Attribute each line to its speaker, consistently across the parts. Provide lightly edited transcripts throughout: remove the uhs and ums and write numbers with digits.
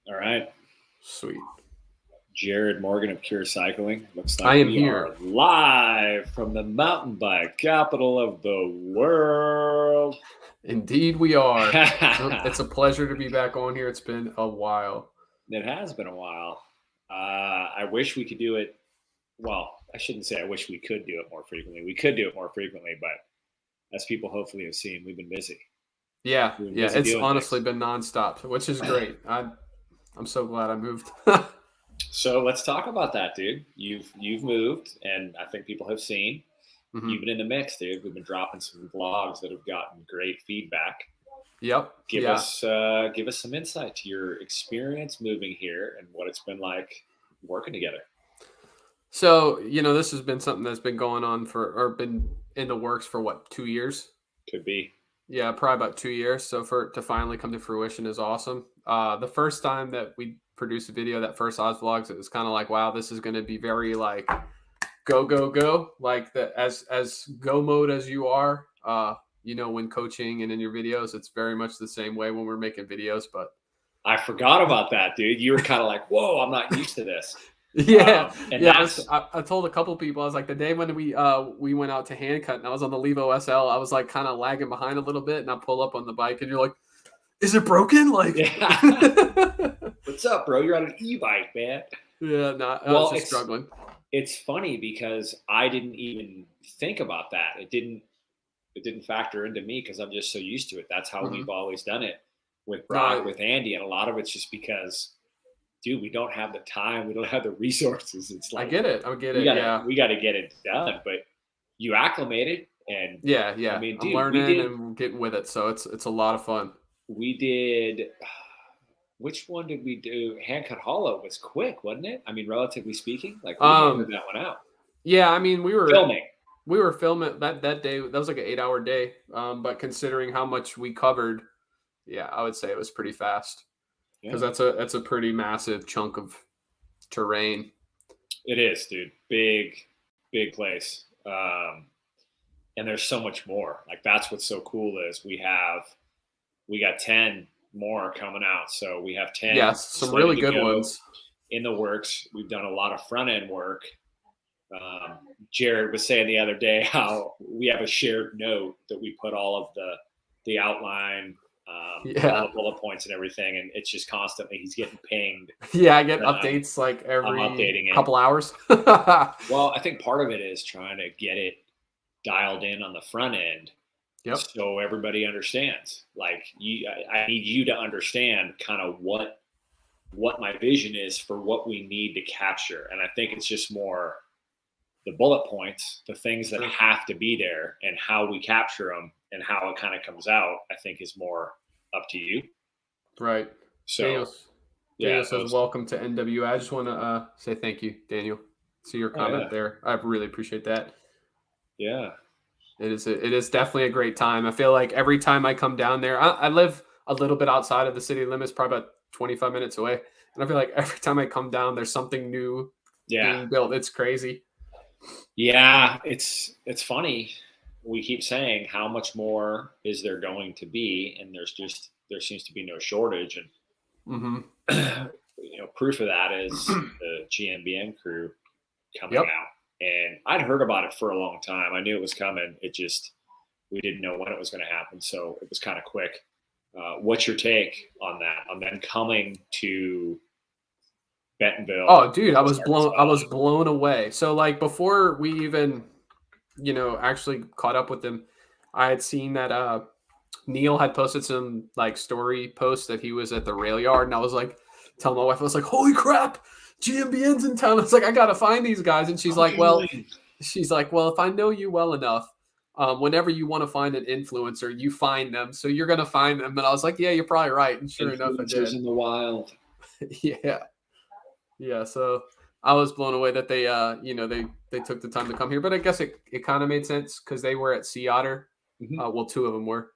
Speaker 1: All right.
Speaker 2: Sweet.
Speaker 1: Jared Morgan of Pure Cycling. Looks
Speaker 2: I
Speaker 1: like
Speaker 2: am
Speaker 1: we
Speaker 2: here.
Speaker 1: are live from the mountain bike capital of the world.
Speaker 2: Indeed, we are. It's a
Speaker 1: It
Speaker 2: pleasure to be back on here. It's been a while.
Speaker 1: has been a while. I wish we could do it. Well, I shouldn't say I wish we could do it more frequently. We could do it more frequently, but as people hopefully have seen, we've been busy.
Speaker 2: Yeah,
Speaker 1: We've been
Speaker 2: yeah.
Speaker 1: busy
Speaker 2: It's
Speaker 1: doing
Speaker 2: honestly
Speaker 1: things.
Speaker 2: been nonstop, which is great. I'm so glad I moved.
Speaker 1: So let's talk about that, dude. You've moved, and I think people have seen.
Speaker 2: hmm
Speaker 1: You've been in the mix, dude. We've been dropping some vlogs that have gotten great feedback.
Speaker 2: Yep. Yeah.
Speaker 1: Give us some insight to your experience moving here and what it's been like working together.
Speaker 2: So this has been something that's been going on or been in the works for what, 2 years?
Speaker 1: Could be.
Speaker 2: Yeah, probably about 2 years. So for it to finally come to fruition is awesome. The first time that we produced a video, that first Oz vlogs, it was kind of like, wow, this is going to be very like go go go, like the as go mode as you are. When coaching and in your videos, it's very much the same way when we're making videos. But
Speaker 1: I forgot about that, dude. You were kind of like, "Whoa, I'm not used to this,"
Speaker 2: yeah,
Speaker 1: and
Speaker 2: yeah.
Speaker 1: that's
Speaker 2: I told a couple people, I was like, the day when we went out to hand cut and I was on the Levo SL, I was like kind of lagging behind a little bit, and I pull up on the bike, and you're like, is it broken? Like,
Speaker 1: yeah. What's up, bro? You're on an e-bike, man.
Speaker 2: yeah, no, I was
Speaker 1: Well,
Speaker 2: just struggling.
Speaker 1: it's funny because I didn't even think about that. It didn't factor into me because I'm just so used to it. That's how we've
Speaker 2: hmm
Speaker 1: always done it with Brock,
Speaker 2: Right.
Speaker 1: with Andy, and a lot of it's just because, dude, we don't have the time, we don't have the resources. It's
Speaker 2: I
Speaker 1: like
Speaker 2: get it. I get
Speaker 1: we
Speaker 2: it.
Speaker 1: gotta
Speaker 2: Yeah.
Speaker 1: we gotta get it done. But you acclimated, and
Speaker 2: Yeah.
Speaker 1: I
Speaker 2: Yeah.
Speaker 1: mean,
Speaker 2: I'm
Speaker 1: dude,
Speaker 2: learning and getting with it. So it's a lot of fun.
Speaker 1: we did. Which one did we do? Handcut Hollow was quick, wasn't it? I mean, relatively speaking, like we hammered
Speaker 2: Um,
Speaker 1: that one out.
Speaker 2: yeah, I mean,
Speaker 1: Filming,
Speaker 2: we were filming that day. That was like an 8 hour day. But considering how much we covered, yeah, I would say it was pretty fast because
Speaker 1: yeah,
Speaker 2: that's a pretty massive chunk of terrain.
Speaker 1: it is, dude. Big place. And there's so much more. Like that's what's so cool is we got 10 more coming out. So we have 10
Speaker 2: Yes, some
Speaker 1: slated
Speaker 2: really
Speaker 1: to
Speaker 2: good
Speaker 1: go
Speaker 2: ones.
Speaker 1: in the works. We've done a lot of front end work. Jared was saying the other day how we have a shared note that we put all of the outline, all
Speaker 2: Yeah,
Speaker 1: the bullet points and everything, and it's just constantly he's getting pinged
Speaker 2: yeah. I get
Speaker 1: that
Speaker 2: updates like
Speaker 1: I'm
Speaker 2: every
Speaker 1: updating it.
Speaker 2: couple hours.
Speaker 1: Well, I think part of it is trying to get it dialed in on the front end
Speaker 2: Yep.
Speaker 1: so everybody understands. Like I need you to understand kind of what my vision is for what we need to capture, and I think it's just more the bullet points, the things that
Speaker 2: Sure.
Speaker 1: have to be there, and how we capture them and how it kind of comes out. I think is more up to you.
Speaker 2: Right.
Speaker 1: So
Speaker 2: Daniel.
Speaker 1: yeah,
Speaker 2: Daniel says,
Speaker 1: those.
Speaker 2: "Welcome to NWA." I just want to say thank you, Daniel. See your
Speaker 1: Oh
Speaker 2: comment
Speaker 1: yeah,
Speaker 2: there. I really appreciate that.
Speaker 1: yeah.
Speaker 2: It is definitely a great time. I feel like every time I come down there, I live a little bit outside of the city limits, probably about 25 minutes away, and I feel like every time I come down, there's something new
Speaker 1: Yeah,
Speaker 2: being built. It's crazy.
Speaker 1: yeah. It's funny. We keep saying how much more is there going to be, and there seems to be no shortage.
Speaker 2: hmm
Speaker 1: And proof of that is the GMBN crew coming
Speaker 2: Yep.
Speaker 1: out. And I'd heard about it for a long time. I knew it was coming. It just we didn't know when it was going to happen, so it was kind of quick. What's your take on that? On them coming to Bentonville,
Speaker 2: Oh, dude,
Speaker 1: Northwest
Speaker 2: I
Speaker 1: Arkansas?
Speaker 2: was blown away. So like before we even, actually caught up with them, I had seen that Neil had posted some like story posts that he was at the rail yard, and I was like, telling my wife, I was like, holy crap, GMBN's in town. I was like, I gotta find these guys, and
Speaker 1: I'm going.
Speaker 2: she's like, well, if I know you well enough, whenever you want to find an influencer, you find them, so you're gonna find them. And I was like, yeah, you're probably right, and sure enough, I
Speaker 1: Influencers
Speaker 2: did.
Speaker 1: in the wild.
Speaker 2: Yeah. Yeah, so I was blown away that they took the time to come here, but I guess it kind of made sense because they were at Sea Otter.
Speaker 1: Mm-hmm.
Speaker 2: Well, two of them were,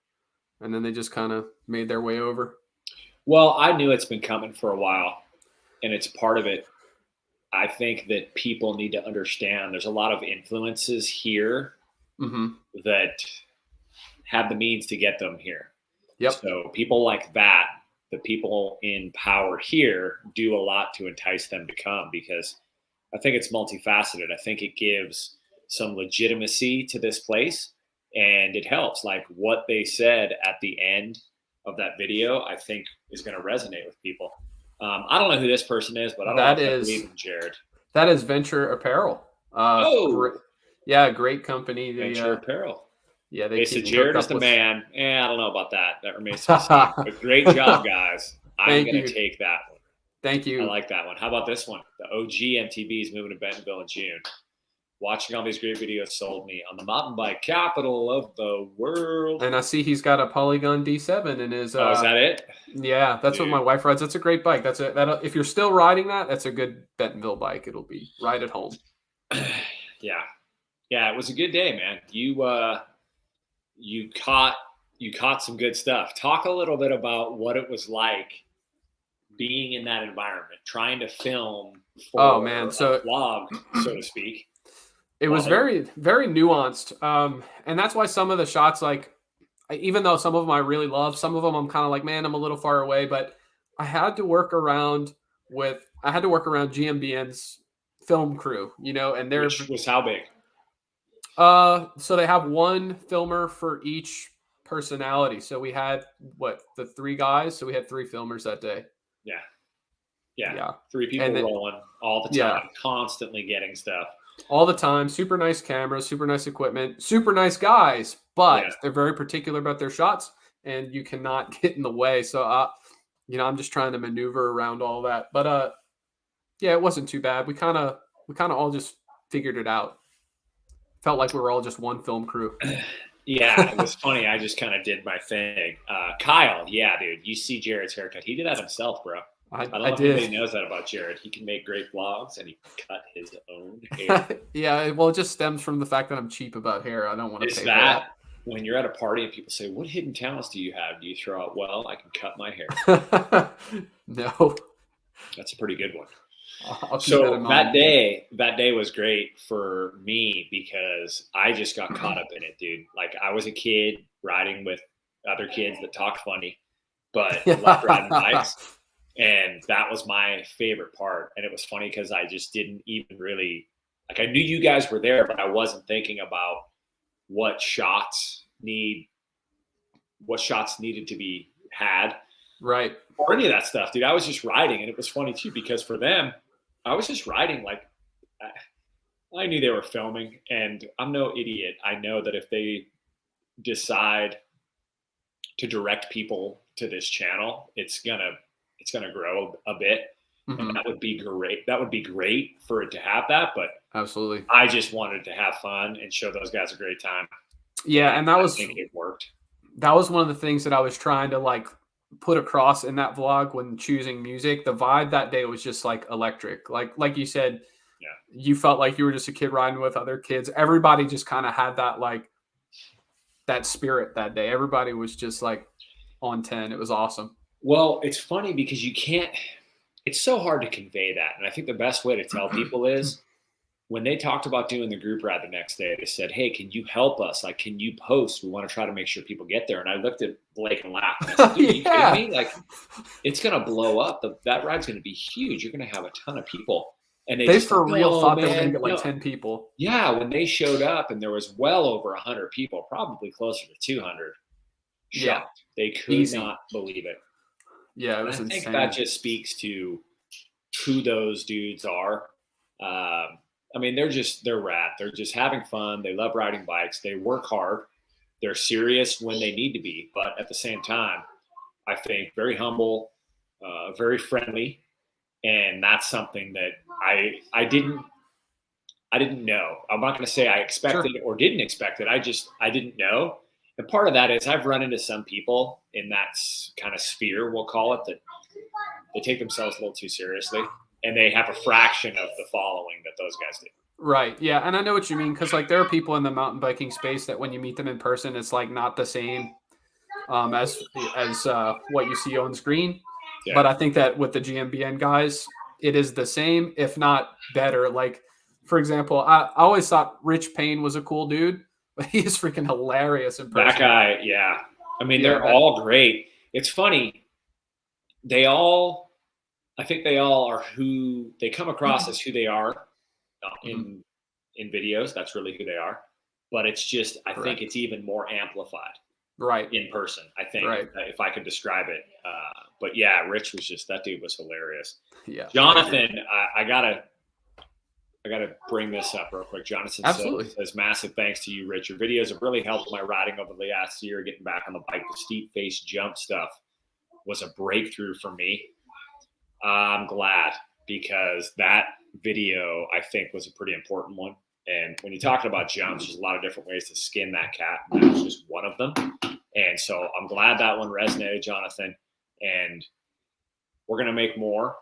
Speaker 2: and then they just kind of made their way over.
Speaker 1: Well, I knew it's been coming for a while, and it's part of it. I think that people need to understand there's a lot of influences here
Speaker 2: hmm
Speaker 1: that have the means to get them here.
Speaker 2: Yep.
Speaker 1: So people like that the people in power here do a lot to entice them to come, because I think it's multifaceted. I think it gives some legitimacy to this place, and it helps. Like what they said at the end of that video, I think is going to resonate with people. I don't know who this person is, but I don't know if I believe in Jared.
Speaker 2: That is Venture Apparel. Great company.
Speaker 1: Venture Apparel.
Speaker 2: Yeah,
Speaker 1: they said Jared is the man. I don't know about that. That remains to be seen. But great job, guys. I'm going to take that one.
Speaker 2: Thank you.
Speaker 1: I like that one. How about this one? The OG MTB is moving to Bentonville in June. Watching all these great videos sold me on the mountain bike capital of the world.
Speaker 2: And I see he's got a Polygon D7 in his.
Speaker 1: Is that it?
Speaker 2: Yeah, that's what my wife rides. That's a great bike. If you're still riding that, that's a good Bentonville bike. It'll be right at home.
Speaker 1: Yeah, it was a good day, man. You caught some good stuff. Talk a little bit about what it was like being in that environment, trying to film for a vlog, so to speak.
Speaker 2: It was very, very nuanced. And that's why some of the shots, like, even though some of them I really love, some of them I'm kind of like, man, I'm a little far away, but I had to work around GMBN's film crew, and
Speaker 1: which was how big?
Speaker 2: So they have one filmer for each personality. So we had the 3 guys. So we had 3 filmers that day.
Speaker 1: Yeah. 3 people rolling all the time, constantly getting stuff.
Speaker 2: All the time. Super nice cameras, super nice equipment, super nice guys, but they're very particular about their shots, and you cannot get in the way. So, I'm just trying to maneuver around all that. But, it wasn't too bad. We kind of all just figured it out. Felt like we were all just one film crew.
Speaker 1: Yeah, it was funny. I just kind of did my thing. Kyle, dude, you see Jared's haircut. He did that himself, bro. I don't know if anybody knows that about Jared. He can make great vlogs, and he cut his own hair.
Speaker 2: Yeah, well, it just stems from the fact that I'm cheap about hair. I don't want to pay for
Speaker 1: that. When you're at a party and people say, "What hidden talents do you have?" Do you throw out, "Well, I can cut my hair"?
Speaker 2: No.
Speaker 1: That's a pretty good one. So that day was great for me because I just got caught up in it, dude. Like I was a kid riding with other kids that talked funny, but loved riding bikes. And that was my favorite part. And it was funny because I just didn't even really, I knew you guys were there, but I wasn't thinking about what shots needed to be had.
Speaker 2: Right.
Speaker 1: Or any of that stuff, dude. I was just riding. And it was funny too, because for them, I was just riding. Like I knew they were filming, and I'm no idiot. I know that if they decide to direct people to this channel, it's gonna grow a bit, and that would be great. That would be great for it to have that, but
Speaker 2: absolutely,
Speaker 1: I just wanted to have fun and show those guys a great time.
Speaker 2: Yeah, and
Speaker 1: I think it worked.
Speaker 2: That was one of the things that I was trying to put across in that vlog when choosing music. The vibe that day was just electric. Like you said, you felt like you were just a kid riding with other kids. Everybody just kind of had that spirit that day. Everybody was just on 10. It was awesome.
Speaker 1: Well, it's funny because it's so hard to convey that. And I think the best way to tell people is when they talked about doing the group ride the next day, they said, "Hey, can you help us? Can you post? We want to try to make sure people get there." And I looked at Blake and laughed. And I said, "Dude, are you kidding me? It's going to blow up. That ride's going to be huge. You're going to have a ton of people." And they
Speaker 2: for real thought they were going to get 10 people.
Speaker 1: Yeah, when they showed up and there was well over 100 people, probably closer to 200, shocked. They could not believe it.
Speaker 2: Yeah, it was
Speaker 1: insane. I think
Speaker 2: insane.
Speaker 1: that just speaks to who those dudes are. They're rad. They're just having fun. They love riding bikes. They work hard. They're serious when they need to be, but at the same time, I think very humble, very friendly, and that's something that I didn't know. I'm not going to say I expected or didn't expect it. I didn't know. And part of that is I've run into some people in that kind of sphere, we'll call it, that they take themselves a little too seriously, and they have a fraction of the following that those guys do.
Speaker 2: Right. Yeah. And I know what you mean. Cause there are people in the mountain biking space that when you meet them in person, it's not the same as what you see on screen. Yeah. But I think that with the GMBN guys, it is the same, if not better. For example, I always thought Rich Payne was a cool dude, but he is freaking hilarious in person.
Speaker 1: That guy. Yeah. They're all great. It's funny. I think they all are who they come across as who they are in videos. That's really who they are. But it's just, I think it's even more amplified in person, I think, if I could describe it. But yeah, Rich was just, that dude was hilarious.
Speaker 2: Yeah.
Speaker 1: Jonathan, I gotta bring this up real quick. Jonathan says, massive thanks to you, Rich. Your videos have really helped my riding over the last year. Getting back on the bike, the steep face jump stuff was a breakthrough for me. I'm glad, because that video, I think, was a pretty important one. And when you're talking about jumps, there's a lot of different ways to skin that cat, and that was just one of them. And so I'm glad that one resonated, Jonathan. And we're going to make more.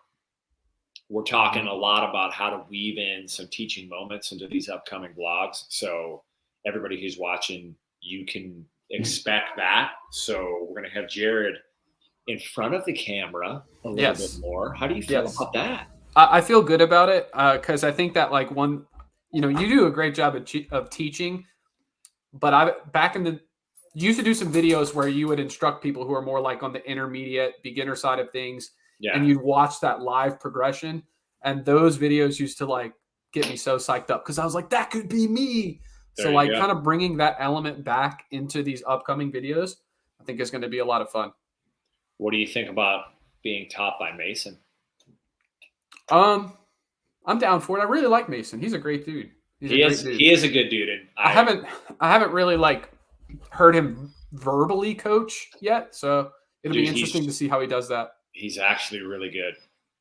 Speaker 1: We're talking a lot about how to weave in some teaching moments into these upcoming vlogs. So everybody who's watching, you can expect that. So we're going to have Jared in front of the camera a little bit more. How do you feel about that?
Speaker 2: I feel good about it, because I think that, like, you do a great job of teaching, but you used to do some videos where you would instruct people who are more like on the intermediate beginner side of things. Yeah. And you'd watch that live progression. And those videos used to, like, get me so psyched up, because I was like, that could be me. So, like, kind of bringing that element back into these upcoming videos, I think is going to be a lot of fun.
Speaker 1: What do you think about being taught by Mason?
Speaker 2: I'm down for it. I really like Mason. He's a great dude.
Speaker 1: He is a good dude. And
Speaker 2: I haven't really, like, heard him verbally coach yet. So it'll be interesting to see how he does that.
Speaker 1: He's actually really good.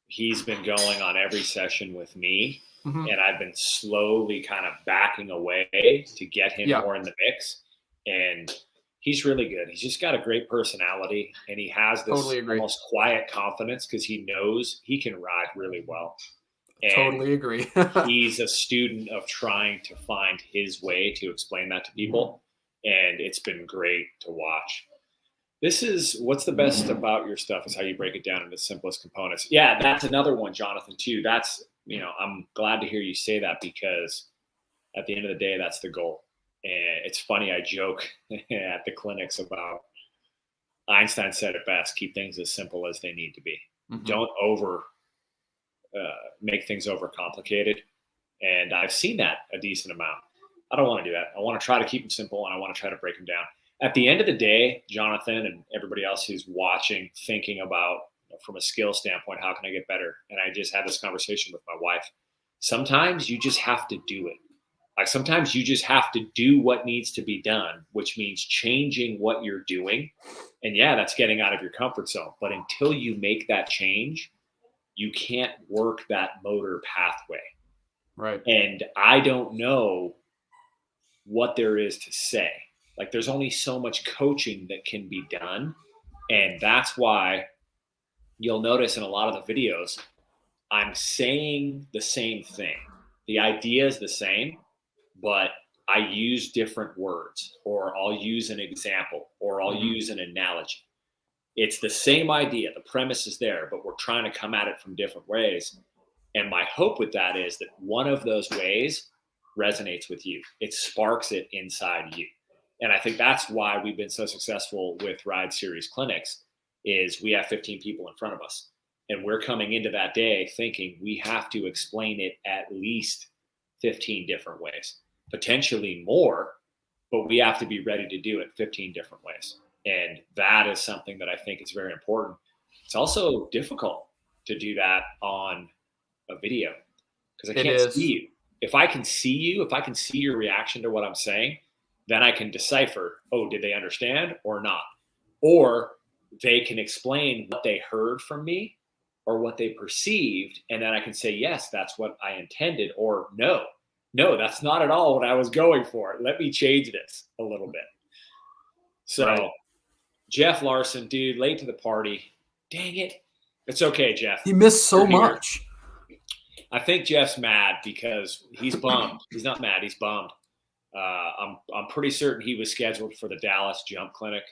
Speaker 1: He's been going on every session with me, and I've been slowly kind of backing away to get him more in the mix. And he's really good. He's just got a great personality, and he has this almost quiet confidence because he knows he can ride really well. And
Speaker 2: totally agree.
Speaker 1: He's a student of trying to find his way to explain that to people, and it's been great to watch. This is what's the best about your stuff is how you break it down into the simplest components. Yeah, that's another one, Jonathan, too. That's, I'm glad to hear you say that, because at the end of the day, that's the goal. And it's funny, I joke at the clinics about Einstein said it best, keep things as simple as they need to be. Don't make things overcomplicated. And I've seen that a decent amount. I don't want to do that. I want to try to keep them simple, and I want to try to break them down. At the end of the day, Jonathan and everybody else who's watching, thinking about, from a skill standpoint, how can I get better? And I just had this conversation with my wife. Sometimes you just have to do it. Like, sometimes you just have to do what needs to be done, which means changing what you're doing. And yeah, that's getting out of your comfort zone. But until you make that change, you can't work that motor pathway.
Speaker 2: Right.
Speaker 1: And I don't know what there is to say. Like, there's only so much coaching that can be done. And that's why you'll notice in a lot of the videos, I'm saying the same thing. The idea is the same, but I use different words, or I'll use an example, or I'll use an analogy. It's the same idea. The premise is there, but we're trying to come at it from different ways. And my hope with that is that one of those ways resonates with you. It sparks it inside you. And I think that's why we've been so successful with Ride Series clinics, is we have 15 people in front of us. And we're coming into that day thinking we have to explain it at least 15 different ways, potentially more, but we have to be ready to do it 15 different ways. And that is something that I think is very important. It's also difficult to do that on a video, because I can't see you. If I can see you, if I can see your reaction to what I'm saying, then I can decipher, oh, did they understand or not? Or they can explain what they heard from me or what they perceived. And then I can say, yes, that's what I intended, or no, that's not at all what I was going for. Let me change this a little bit. So Jeff Larson, dude, late to the party. Dang it. It's okay, Jeff.
Speaker 2: He missed so much.
Speaker 1: I think Jeff's mad because he's bummed. He's not mad. He's bummed. I'm pretty certain he was scheduled for the Dallas Jump Clinic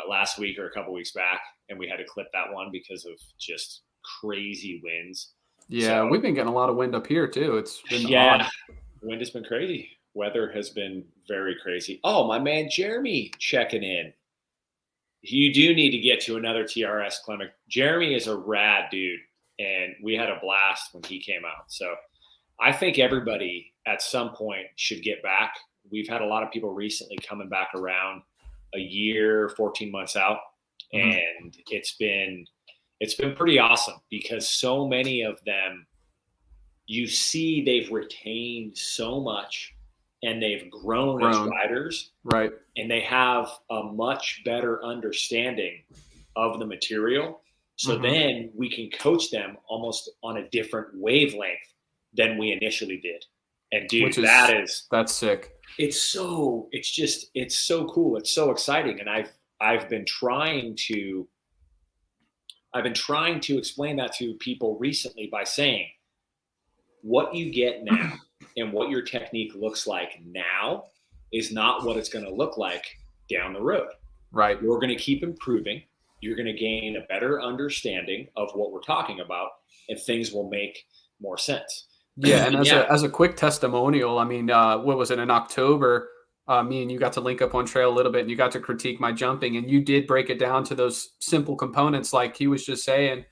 Speaker 1: last week or a couple weeks back, and we had to clip that one because of just crazy winds.
Speaker 2: Yeah, so, we've been getting a lot of wind up here too. It's been odd.
Speaker 1: Wind has been crazy. Weather has been very crazy. Oh, my man Jeremy checking in. You do need to get to another TRS clinic. Jeremy is a rad dude, and we had a blast when he came out. So I think everybody at some point should get back. We've had a lot of people recently coming back around a year, 14 months out, and it's been pretty awesome because so many of them, you see they've retained so much and they've grown as riders.
Speaker 2: Right.
Speaker 1: And they have a much better understanding of the material. So then we can coach them almost on a different wavelength than we initially did. And dude,
Speaker 2: that's sick.
Speaker 1: It's so cool. It's so exciting. And I've been trying to explain that to people recently by saying what you get now and what your technique looks like now is not what it's going to look like down the road.
Speaker 2: Right.
Speaker 1: You're going to keep improving. You're going to gain a better understanding of what we're talking about, and things will make more sense.
Speaker 2: Yeah, and as a quick testimonial, I mean, what was it, in October, me and you got to link up on trail a little bit, and you got to critique my jumping, and you did break it down to those simple components like he was just saying.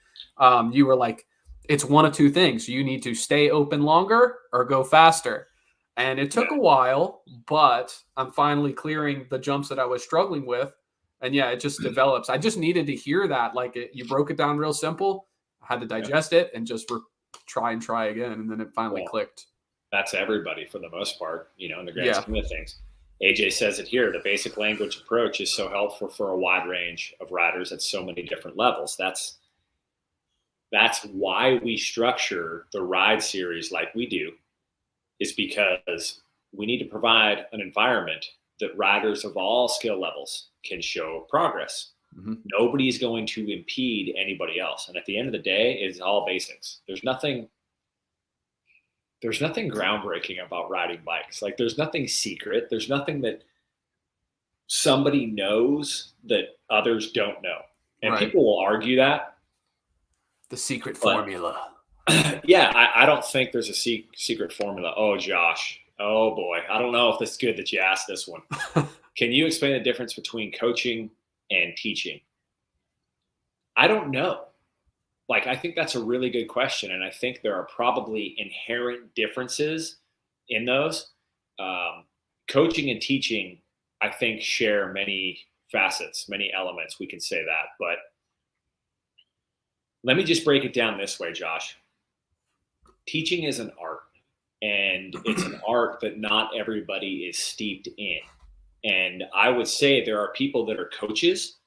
Speaker 2: You were like, it's one of two things. You need to stay open longer or go faster. And it took a while, but I'm finally clearing the jumps that I was struggling with. And yeah, it just develops. I just needed to hear that. Like you broke it down real simple. I had to digest it and just try again. And then it finally clicked.
Speaker 1: That's everybody for the most part, in the grand scheme of things. AJ says it here. The basic language approach is so helpful for a wide range of riders at so many different levels. That's why we structure the ride series like we do, is because we need to provide an environment that riders of all skill levels can show progress. Nobody's going to impede anybody else. And at the end of the day, it's all basics. There's nothing groundbreaking about riding bikes. Like there's nothing secret. There's nothing that somebody knows that others don't know. And people will argue that.
Speaker 2: The secret formula.
Speaker 1: Yeah, I don't think there's a secret formula. Oh, Josh. Oh, boy. I don't know if it's good that you asked this one. Can you explain the difference between coaching and teaching? I don't know. Like, I think that's a really good question. And I think there are probably inherent differences in those. Coaching and teaching, I think, share many facets, many elements. We can say that. But let me just break it down this way, Josh. Teaching is an art, and it's an art that not everybody is steeped in. And I would say there are people that are coaches,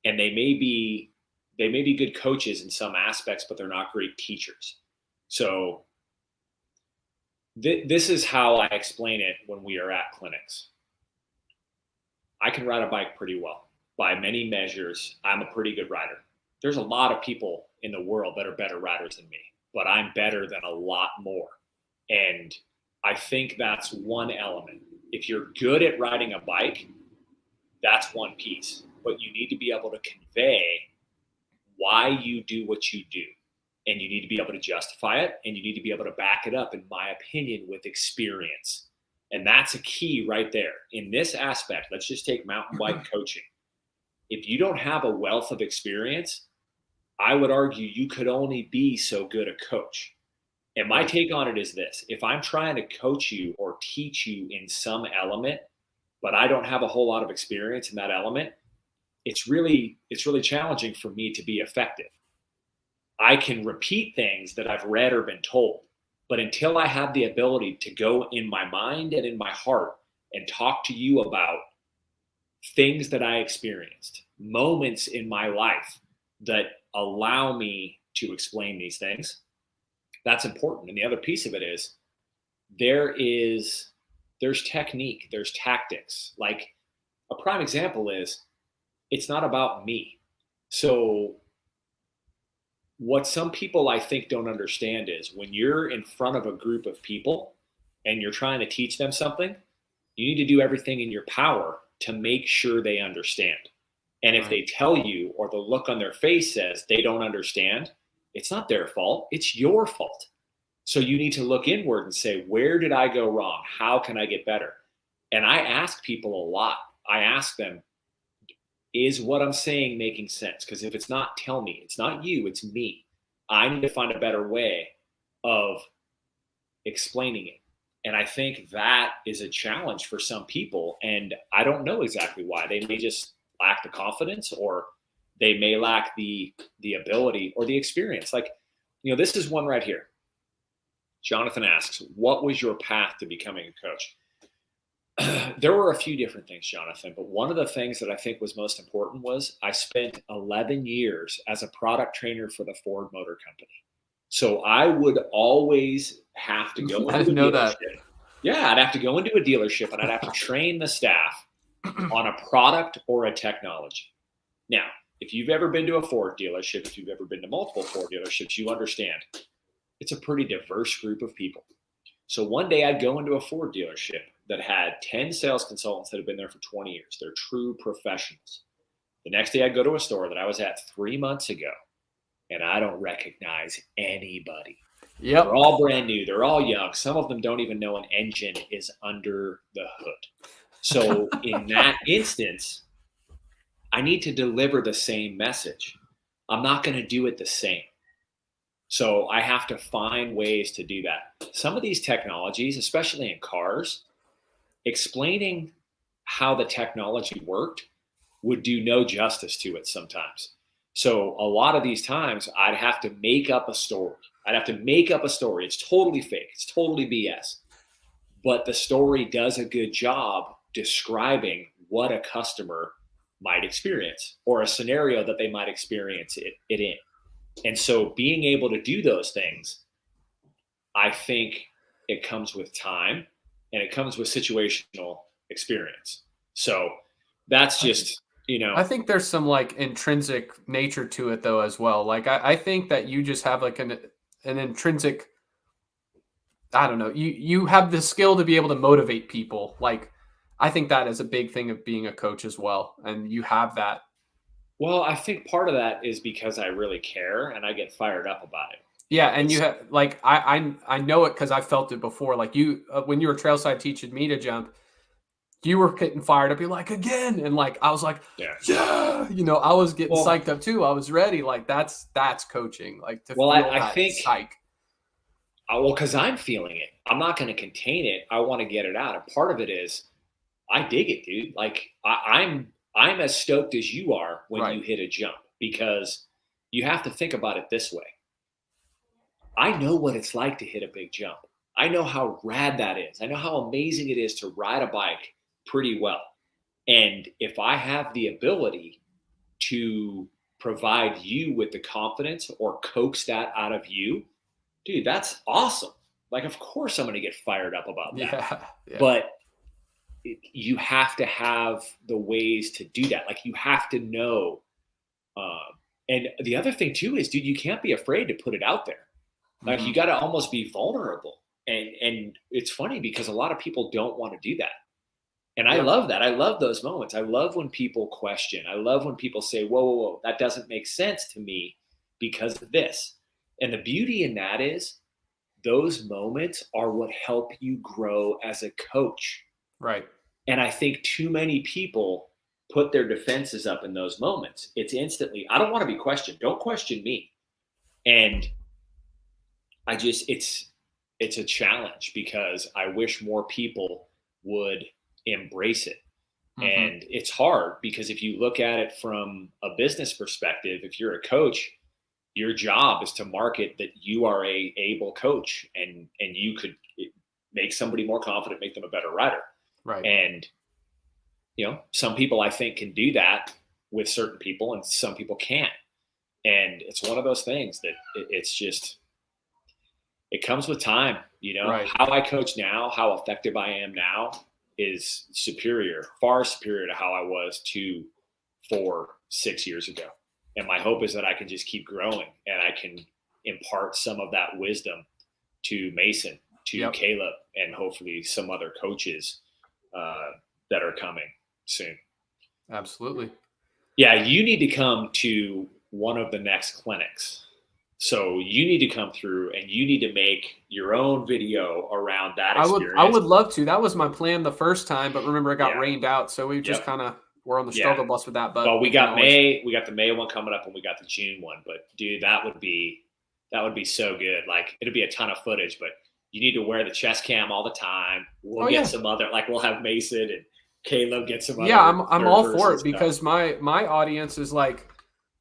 Speaker 1: and they may be good coaches in some aspects, but they're not great teachers. So this is how I explain it when we are at clinics. I can ride a bike pretty well. By many measures, I'm a pretty good rider. There's a lot of people in the world that are better riders than me, but I'm better than a lot more. And I think that's one element. If you're good at riding a bike, that's one piece. But you need to be able to convey why you do what you do. And you need to be able to justify it, and you need to be able to back it up, in my opinion, with experience. And that's a key right there. In this aspect, let's just take mountain bike coaching. If you don't have a wealth of experience, I would argue you could only be so good a coach. And my take on it is this: if I'm trying to coach you or teach you in some element, but I don't have a whole lot of experience in that element, it's really challenging for me to be effective. I can repeat things that I've read or been told, but until I have the ability to go in my mind and in my heart and talk to you about things that I experienced, moments in my life that allow me to explain these things, that's important. And the other piece of it is there's technique, there's tactics. Like a prime example is, it's not about me. So what some people I think don't understand is when you're in front of a group of people and you're trying to teach them something, you need to do everything in your power to make sure they understand. And if they tell you, or the look on their face says they don't understand, it's not their fault, it's your fault. So you need to look inward and say, where did I go wrong? How can I get better? And I ask people a lot. I ask them, is what I'm saying making sense? Because if it's not, tell me. It's not you, it's me. I need to find a better way of explaining it. And I think that is a challenge for some people. And I don't know exactly why. They may just lack the confidence, or they may lack the ability or the experience. Like, this is one right here. Jonathan asks, what was your path to becoming a coach? There were a few different things, Jonathan, but one of the things that I think was most important was I spent 11 years as a product trainer for the Ford Motor Company. So I would always have to go into a dealership. Yeah, I'd have to go into a dealership and I'd have to train the staff on a product or a technology. Now, if you've ever been to a Ford dealership, if you've ever been to multiple Ford dealerships, you understand it's a pretty diverse group of people. So one day I'd go into a Ford dealership that had 10 sales consultants that have been there for 20 years. They're true professionals. The next day I'd go to a store that I was at 3 months ago, and I don't recognize anybody.
Speaker 2: Yep.
Speaker 1: They're all brand new. They're all young. Some of them don't even know an engine is under the hood. So in that instance, I need to deliver the same message. I'm not going to do it the same. So I have to find ways to do that. Some of these technologies, especially in cars, explaining how the technology worked would do no justice to it sometimes. So a lot of these times I'd have to make up a story. It's totally fake. It's totally BS. But the story does a good job describing what a customer might experience, or a scenario that they might experience it in. And so being able to do those things, I think it comes with time and it comes with situational experience. So that's just,
Speaker 2: I think there's some like intrinsic nature to it though as well. Like I think that you just have like an intrinsic, I don't know, you have the skill to be able to motivate people. Like I think that is a big thing of being a coach as well. And you have that.
Speaker 1: Well, I think part of that is because I really care and I get fired up about it.
Speaker 2: Yeah, and you have like I know it because I felt it before. Like you, when you were trailside teaching me to jump, you were getting fired up. You're like, again, and like I was like, yeah. I was getting psyched up too. I was ready. Like that's coaching. Like to feel
Speaker 1: I
Speaker 2: that
Speaker 1: think
Speaker 2: psych.
Speaker 1: Well, because I'm feeling it. I'm not going to contain it. I want to get it out. And part of it is, I dig it, dude. Like I'm as stoked as you are when you hit a jump, because you have to think about it this way. I know what it's like to hit a big jump. I know how rad that is. I know how amazing it is to ride a bike pretty well. And if I have the ability to provide you with the confidence or coax that out of you, dude, that's awesome. Like, of course I'm going to get fired up about that. Yeah. But you have to have the ways to do that. Like, you have to know. And the other thing too is, dude, you can't be afraid to put it out there. Like, you got to almost be vulnerable. And it's funny because a lot of people don't want to do that. And I love that. I love those moments. I love when people question. I love when people say, whoa, that doesn't make sense to me because of this. And the beauty in that is those moments are what help you grow as a coach.
Speaker 2: Right.
Speaker 1: And I think too many people put their defenses up in those moments. It's instantly, I don't want to be questioned. Don't question me. And I just, it's a challenge because I wish more people would embrace it. And it's hard because if you look at it from a business perspective, if you're a coach, your job is to market that you are a able coach and you could make somebody more confident, make them a better rider.
Speaker 2: Right.
Speaker 1: And, some people I think can do that with certain people and some people can't. And it's one of those things that it's just, it comes with time, How I coach now, how effective I am now is superior, far superior to how I was 2, 4, 6 years ago. And my hope is that I can just keep growing and I can impart some of that wisdom to Mason, to Caleb, and hopefully some other coaches that are coming soon.
Speaker 2: Absolutely.
Speaker 1: Yeah, you need to come to one of the next clinics. So you need to come through and you need to make your own video around that experience.
Speaker 2: I would love to. That was my plan the first time, but remember it got rained out. So we just kind of we're on the struggle bus with that. But
Speaker 1: well, we got the May one coming up, and we got the June one. But dude, that would be so good. Like, it'd be a ton of footage, but you need to wear the chest cam all the time. We'll get some other, like, we'll have Mason and Caleb get some other.
Speaker 2: Yeah, I'm all for it because my audience is like,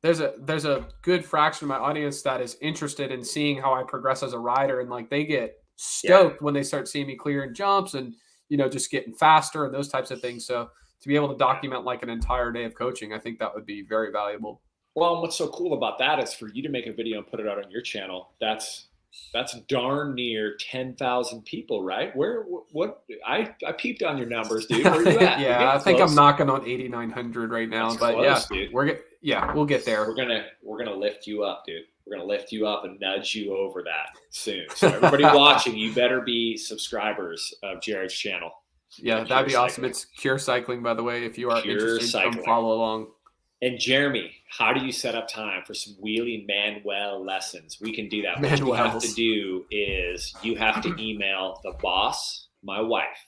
Speaker 2: there's a good fraction of my audience that is interested in seeing how I progress as a rider, and like they get stoked when they start seeing me clearing jumps and, you know, just getting faster and those types of things. So to be able to document like an entire day of coaching, I think that would be very valuable.
Speaker 1: Well, and what's so cool about that is for you to make a video and put it out on your channel. That's darn near 10,000 people, right? What I peeped on your numbers, dude. Where are you at?
Speaker 2: Yeah, I think I'm knocking on 8,900 right now. That's but close, yeah, dude. We'll get there.
Speaker 1: We're gonna lift you up, dude. We're gonna lift you up and nudge you over that soon. So everybody watching, you better be subscribers of Jared's channel.
Speaker 2: Yeah, that'd be awesome. It's Cure Cycling, by the way. If you are interested, come follow along.
Speaker 1: And Jeremy, how do you set up time for some wheelie Manuel lessons? We can do that. What you have to do is you have to email the boss, my wife.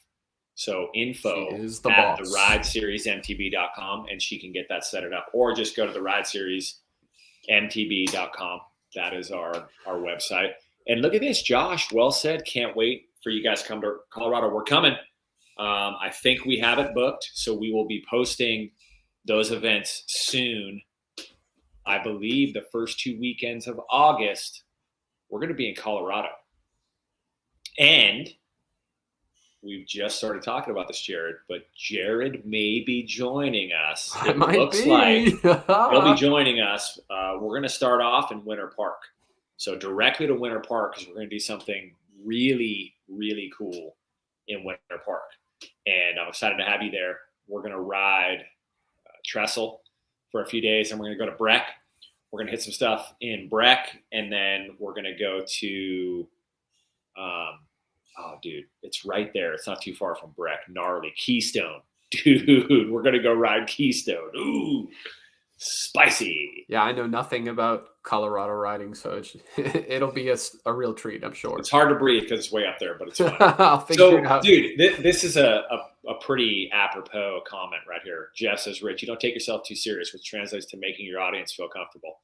Speaker 1: So info at therideseriesmtb.com, and she can get that set it up. Or just go to therideseriesmtb.com. That is our website. And look at this, Josh. Well said. Can't wait for you guys to come to Colorado. We're coming. I think we have it booked, so we will be posting those events soon. I believe the first 2 weekends of August, we're going to be in Colorado. And we've just started talking about this, Jared, but Jared may be joining us. It looks like he'll be joining us. We're going to start off in Winter Park. So directly to Winter Park, because we're going to do something really, really cool in Winter Park. And I'm excited to have you there. We're going to ride Trestle for a few days, and we're going to go to Breck. We're going to hit some stuff in Breck, and then we're going to go to oh dude, it's right there, it's not too far from Breck. Gnarly Keystone. Dude, we're going to go ride Keystone. Ooh, spicy.
Speaker 2: Yeah, I know nothing about Colorado riding, so it'll be a real treat, I'm sure.
Speaker 1: It's hard to breathe because it's way up there, but it's fun.
Speaker 2: I'll figure it out.
Speaker 1: Dude, this is a pretty apropos comment right here. Jeff says, Rich, you don't take yourself too serious, which translates to making your audience feel comfortable.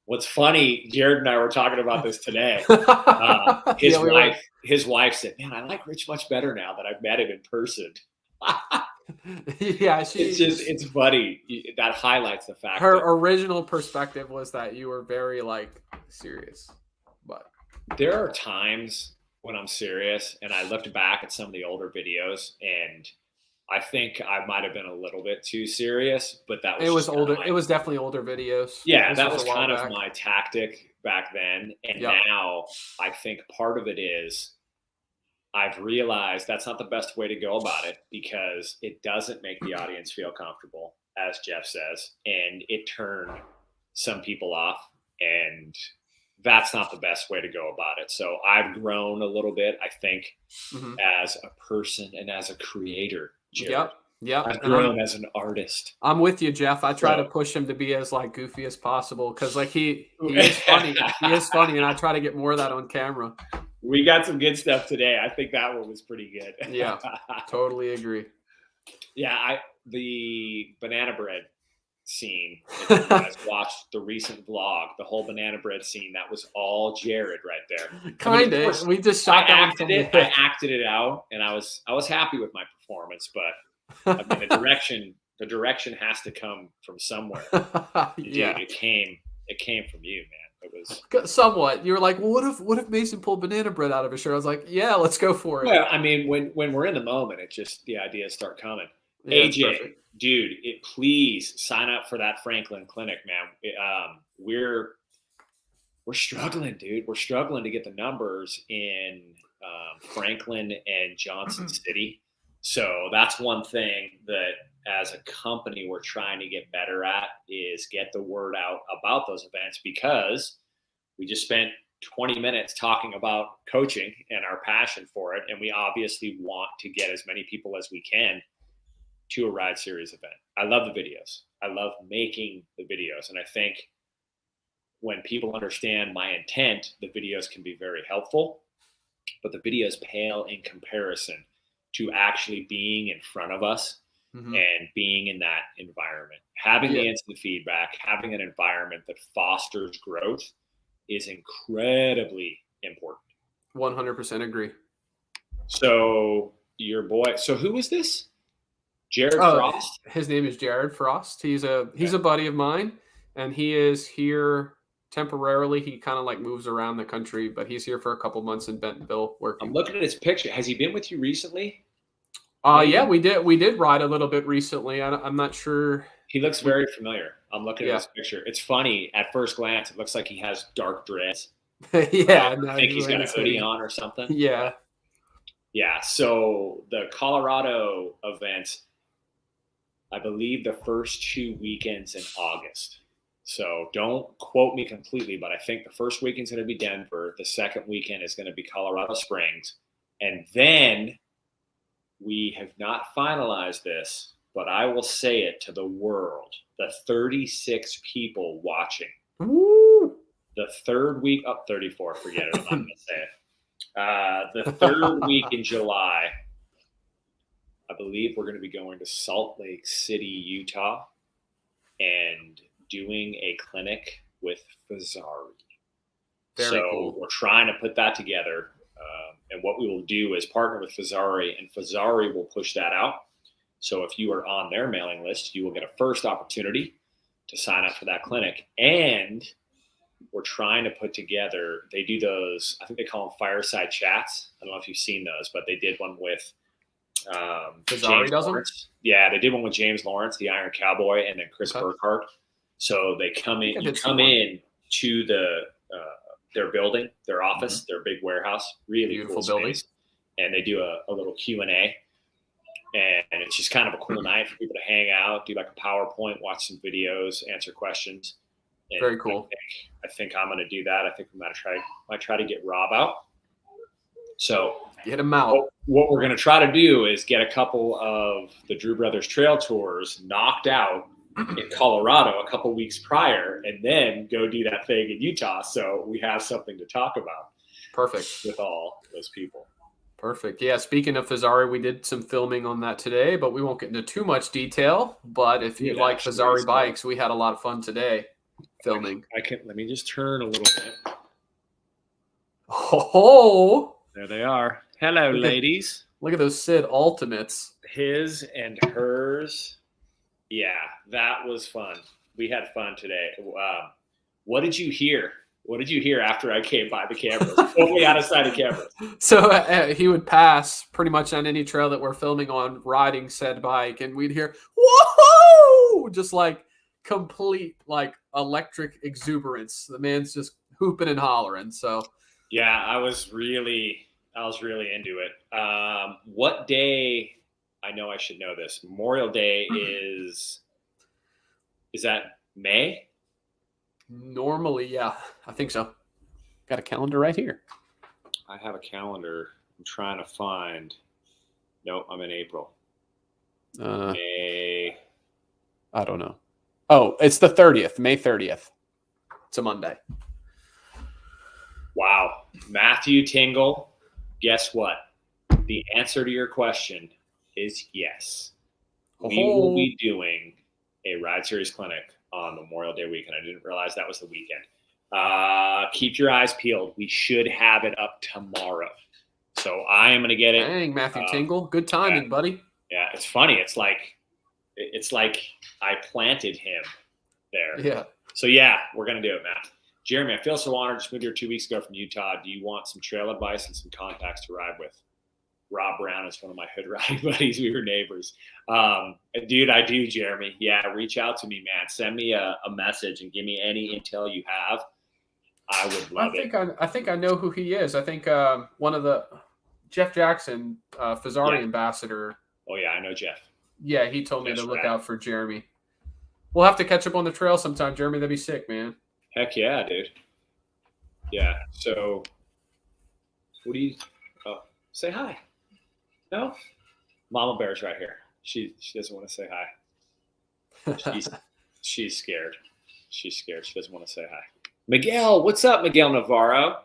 Speaker 1: What's funny, Jared and I were talking about this today. His wife said, man, I like Rich much better now that I've met him in person.
Speaker 2: Yeah,
Speaker 1: it's funny. That highlights the fact
Speaker 2: her original perspective was that you were very like serious. But
Speaker 1: there are times when I'm serious, and I looked back at some of the older videos, and I think I might have been a little bit too serious, but that was
Speaker 2: older. It was definitely older videos.
Speaker 1: Yeah, that was kind of my tactic back then. And now I think part of it is I've realized that's not the best way to go about it, because it doesn't make the audience feel comfortable, as Jeff says, and it turned some people off, and that's not the best way to go about it. So I've grown a little bit, I think, as a person and as a creator. Jared.
Speaker 2: Yep.
Speaker 1: I've grown as an artist.
Speaker 2: I'm with you, Jeff. I try to push him to be as like goofy as possible, because like he is funny. He is funny, and I try to get more of that on camera.
Speaker 1: We got some good stuff today. I think that one was pretty good.
Speaker 2: Yeah, totally agree.
Speaker 1: Yeah, the banana bread scene. If you guys watched the recent vlog, the whole banana bread scene, that was all Jared right there.
Speaker 2: Kind of. We just shot that from the hip.
Speaker 1: I acted it out, and I was happy with my performance, but I mean, the direction has to come from somewhere. Dude, it came from you, man. It was
Speaker 2: somewhat. You were like, well, what if Mason pulled banana bread out of his shirt? I was like, yeah, let's go for it.
Speaker 1: Well, I mean, when we're in the moment, it just, the ideas start coming. Yeah, AJ, dude, please sign up for that Franklin clinic, man. We're struggling, dude. We're struggling to get the numbers in Franklin and Johnson City. So that's one thing that as a company we're trying to get better at, is get the word out about those events, because we just spent 20 minutes talking about coaching and our passion for it. And we obviously want to get as many people as we can to a Ride Series event. I love the videos. I love making the videos. And I think when people understand my intent, the videos can be very helpful, but the videos pale in comparison to actually being in front of us and being in that environment, having the instant feedback, having an environment that fosters growth is incredibly important.
Speaker 2: 100% agree.
Speaker 1: So your boy, so who is this? Jared Frost?
Speaker 2: His name is Jared Frost. He's a buddy of mine, and he is here temporarily. He kind of like moves around the country, but he's here for a couple months in Bentonville working.
Speaker 1: I'm looking at his picture. Has he been with you recently?
Speaker 2: Yeah, we did ride a little bit recently. I'm not sure.
Speaker 1: He looks very familiar. I'm looking at his picture. It's funny at first glance. It looks like he has dark dreads.
Speaker 2: Yeah,
Speaker 1: I think he's got a hoodie on or something.
Speaker 2: Yeah.
Speaker 1: Yeah. So the Colorado event, I believe the first 2 weekends in August. So don't quote me completely, but I think the first weekend's going to be Denver. The second weekend is going to be Colorado Springs. And then we have not finalized this, but I will say it to the world, the 36 people watching.
Speaker 2: Woo!
Speaker 1: The third week, 34, forget it, I'm not going to say it. The third week in July, I believe we're going to be going to Salt Lake City, Utah, and doing a clinic with Fazari.
Speaker 2: Very cool.
Speaker 1: We're trying to put that together. And what we will do is partner with Fazari, and Fazari will push that out. So if you are on their mailing list, you will get a first opportunity to sign up for that clinic. And we're trying to put together, they do those, I think they call them fireside chats. I don't know if you've seen those, but they did one with
Speaker 2: Fazari does them?
Speaker 1: Yeah, they did one with James Lawrence, the Iron Cowboy, and then Chris Burkhardt. So they come in, you come in to their building, their office, their big warehouse, really
Speaker 2: beautiful
Speaker 1: cool
Speaker 2: building.
Speaker 1: space. And they do a little Q&A. And it's just kind of a cool night for people to hang out, do like a PowerPoint, watch some videos, answer questions. And
Speaker 2: very cool.
Speaker 1: I think I'm going to do that. I think I'm going to might try to get Rob out. So
Speaker 2: get him out.
Speaker 1: What we're going to try to do is get a couple of the Drew Brothers Trail Tours knocked out in Colorado a couple weeks prior, and then go do that thing in Utah. So we have something to talk about.
Speaker 2: Perfect.
Speaker 1: With all those people.
Speaker 2: Perfect. Yeah. Speaking of Fazari, we did some filming on that today, but we won't get into too much detail. But if you like Fazari bikes, we had a lot of fun today filming.
Speaker 1: Let me just turn a little bit.
Speaker 2: Oh,
Speaker 1: there they are. Hello, ladies.
Speaker 2: Look at those Sid Ultimates.
Speaker 1: His and hers. Yeah, that was fun. We had fun today. What did you hear? What did you hear after I came by the cameras? Pull me out of sight of cameras.
Speaker 2: So he would pass pretty much on any trail that we're filming on, riding said bike, and we'd hear whoa, just like complete like electric exuberance. The man's just hooping and hollering. So
Speaker 1: yeah, I was really into it. What day? I know I should know this. Memorial Day is that May?
Speaker 2: Normally, yeah, I think so. Got a calendar right here.
Speaker 1: I have a calendar. I'm trying to find. Nope, I'm in April. May.
Speaker 2: I don't know. Oh, it's the 30th, May 30th. It's a Monday.
Speaker 1: Wow. Matthew Tingle, guess what? The answer to your question is yes. We will be doing a Ride Series clinic on Memorial Day weekend. I didn't realize that was the weekend. Keep your eyes peeled. We should have it up tomorrow. So I am going to get it.
Speaker 2: Dang, Matthew Tingle. Good timing, buddy.
Speaker 1: Yeah, it's funny. It's like I planted him there.
Speaker 2: Yeah.
Speaker 1: So yeah, we're going to do it, Matt. Jeremy, I feel so honored. Just moved here 2 weeks ago from Utah. Do you want some trail advice and some contacts to ride with? Rob Brown is one of my hood riding buddies. We were neighbors. Dude, I do, Jeremy. Yeah, reach out to me, man. Send me a message and give me any intel you have. I would love it.
Speaker 2: I think I know who he is. I think one of the Jeff Jackson, Fazari ambassador.
Speaker 1: Oh, yeah, I know Jeff.
Speaker 2: Yeah, he told me to look out for Jeremy. We'll have to catch up on the trail sometime, Jeremy. That'd be sick, man.
Speaker 1: Heck yeah, dude. Yeah, so what do you say hi? No? Mama Bear's right here. She doesn't want to say hi. She's scared. She's scared. She doesn't want to say hi. Miguel, what's up, Miguel Navarro?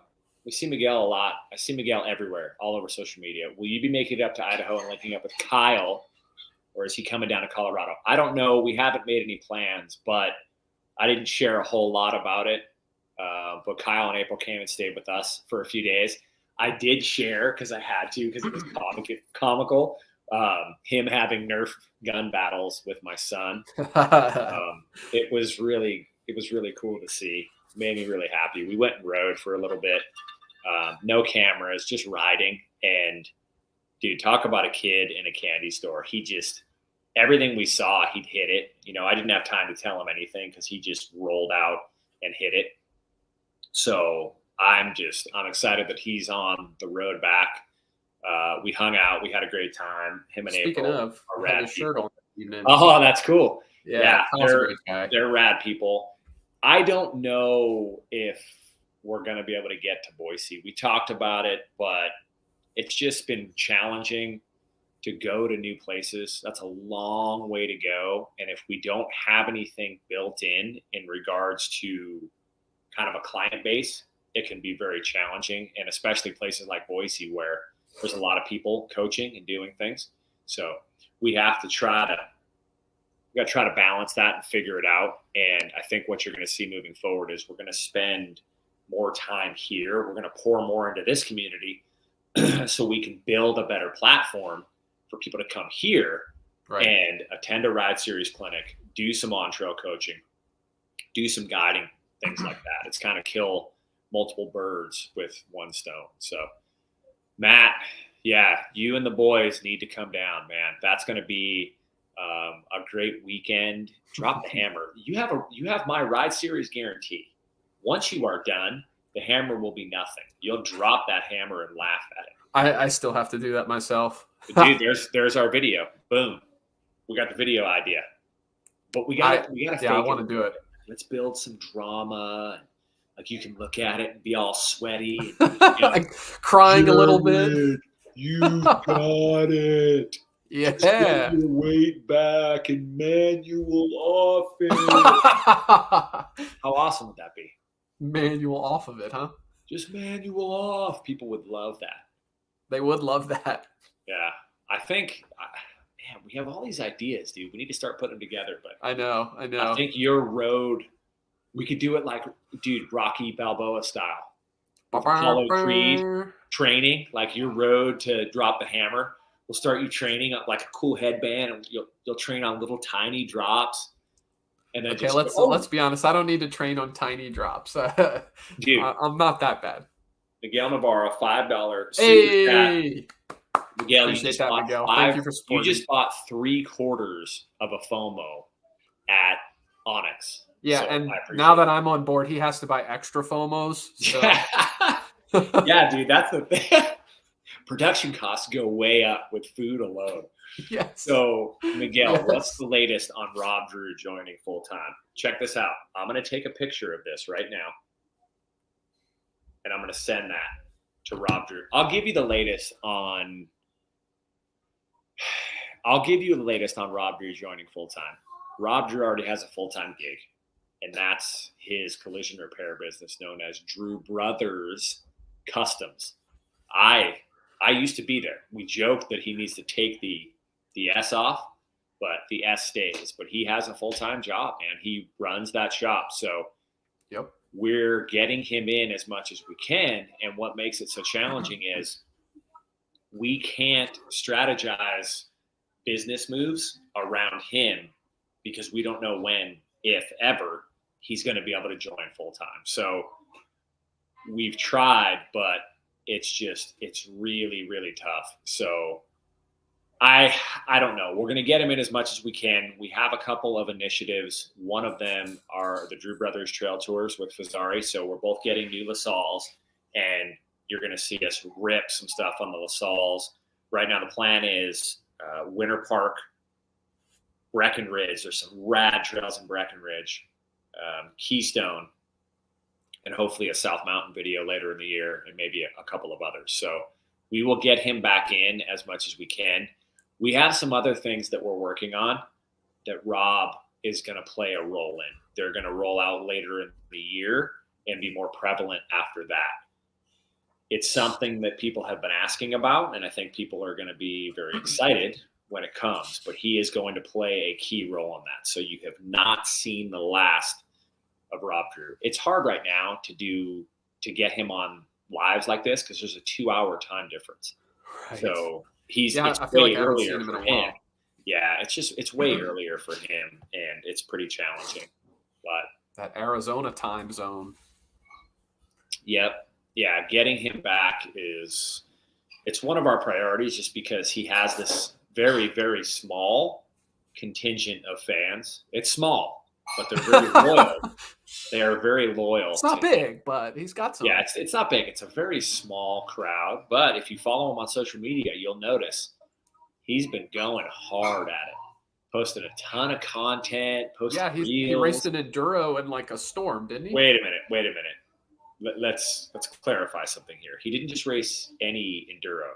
Speaker 1: We see Miguel a lot. I see Miguel everywhere, all over social media. Will you be making it up to Idaho and linking up with Kyle or is he coming down to Colorado? I don't know. We haven't made any plans, but I didn't share a whole lot about it. But Kyle and April came and stayed with us for a few days. I did share because I had to, because it was comical. Him having Nerf gun battles with my son. It was really cool to see. It made me really happy. We went and rode for a little bit. No cameras, just riding. And dude, talk about a kid in a candy store. He just, everything we saw, he'd hit it. You know, I didn't have time to tell him anything because he just rolled out and hit it. So I'm excited that he's on the road back. We hung out. We had a great time. Him and
Speaker 2: Speaking
Speaker 1: April
Speaker 2: of,
Speaker 1: are
Speaker 2: I had
Speaker 1: rad
Speaker 2: a shirt
Speaker 1: people.
Speaker 2: on this evening.
Speaker 1: Oh, that's cool.
Speaker 2: Yeah,
Speaker 1: they're rad people. I don't know if we're going to be able to get to Boise. We talked about it, but it's just been challenging to go to new places. That's a long way to go. And if we don't have anything built in regards to kind of a client base, it can be very challenging. And especially places like Boise where there's a lot of people coaching and doing things. So we have to try to balance that and figure it out. And I think what you're going to see moving forward is we're going to spend more time here. We're going to pour more into this community so we can build a better platform for people to come here and attend a Ride Series clinic, do some on-trail coaching, do some guiding, things like that. It's kind of kill multiple birds with one stone. So Matt, yeah, you and the boys need to come down, man. That's going to be a great weekend. Drop the hammer. You have my Ride Series guarantee. Once you are done, the hammer will be nothing. You'll drop that hammer and laugh at it.
Speaker 2: I still have to do that myself.
Speaker 1: Dude, there's our video. Boom. We got the video idea. But we got to
Speaker 2: yeah, I want to do it.
Speaker 1: Let's build some drama. Like you can look at it and be all sweaty.
Speaker 2: Like crying a little bit.
Speaker 1: You got it.
Speaker 2: Yeah.
Speaker 1: Just get your weight back and manual off it. How awesome would that be?
Speaker 2: Manual off of it, huh?
Speaker 1: Just manual off. People would love that.
Speaker 2: They would love that.
Speaker 1: Yeah. I think, man, we have all these ideas, dude. We need to start putting them together. But
Speaker 2: I know.
Speaker 1: I think your road, we could do it like, dude, Rocky Balboa style. Apollo Creed training, like your road to drop the hammer. We'll start you training up like a cool headband, and you'll train on little tiny drops. And then
Speaker 2: let's be honest. I don't need to train on tiny drops.
Speaker 1: Dude,
Speaker 2: I'm not that bad.
Speaker 1: Miguel Navarro, $5 super
Speaker 2: Hey,
Speaker 1: chat. Miguel,
Speaker 2: Miguel. Thank you for supporting.
Speaker 1: You just bought 3/4 of a FOMO at Onyx.
Speaker 2: Yeah, so and now that I'm on board, he has to buy extra FOMOs. So.
Speaker 1: Yeah, dude, that's the thing. Production costs go way up with food alone.
Speaker 2: Yes.
Speaker 1: So, Miguel, what's the latest on Rob Drew joining full time? Check this out. I'm going to take a picture of this right now, and I'm going to send that to Rob Drew. I'll give you the latest on Rob Drew joining full time. Rob Drew already has a full-time gig, and that's his collision repair business known as Drew Brothers Customs. I used to be there. We joked that he needs to take the S off, but the S stays. But he has a full-time job, and he runs that shop. So we're getting him in as much as we can. And what makes it so challenging is we can't strategize business moves around him because we don't know when, if ever, he's going to be able to join full-time. So we've tried, but it's really, really tough. So I don't know. We're going to get him in as much as we can. We have a couple of initiatives. One of them are the Drew Brothers Trail Tours with Fazari. So we're both getting new LaSalles, and you're going to see us rip some stuff on the LaSalles. Right now, the plan is Winter Park, Breckenridge. There's some rad trails in Breckenridge, Keystone, and hopefully a South Mountain video later in the year, and maybe a couple of others. So we will get him back in as much as we can. We have some other things that we're working on that Rob is going to play a role in. They're going to roll out later in the year and be more prevalent after that. It's something that people have been asking about, and I think people are going to be very excited when it comes, but he is going to play a key role in that. So you have not seen the last of Rob Drew. It's hard right now to get him on lives like this because there's a 2-hour time difference. Right. So it's
Speaker 2: I feel like I haven't seen
Speaker 1: earlier
Speaker 2: him in
Speaker 1: for
Speaker 2: a
Speaker 1: him.
Speaker 2: while.
Speaker 1: Yeah, it's way earlier for him, and it's pretty challenging. But
Speaker 2: that Arizona time zone.
Speaker 1: Yep. Yeah, getting him back it's one of our priorities just because he has this very, very small contingent of fans. It's small, but they're very loyal. They are very loyal.
Speaker 2: It's not big, but he's got some.
Speaker 1: Yeah, it's not big. It's a very small crowd. But if you follow him on social media, you'll notice he's been going hard at it. Posted a ton of content.
Speaker 2: He raced an enduro in like a storm, didn't he?
Speaker 1: Wait a minute. Let's clarify something here. He didn't just race any enduro,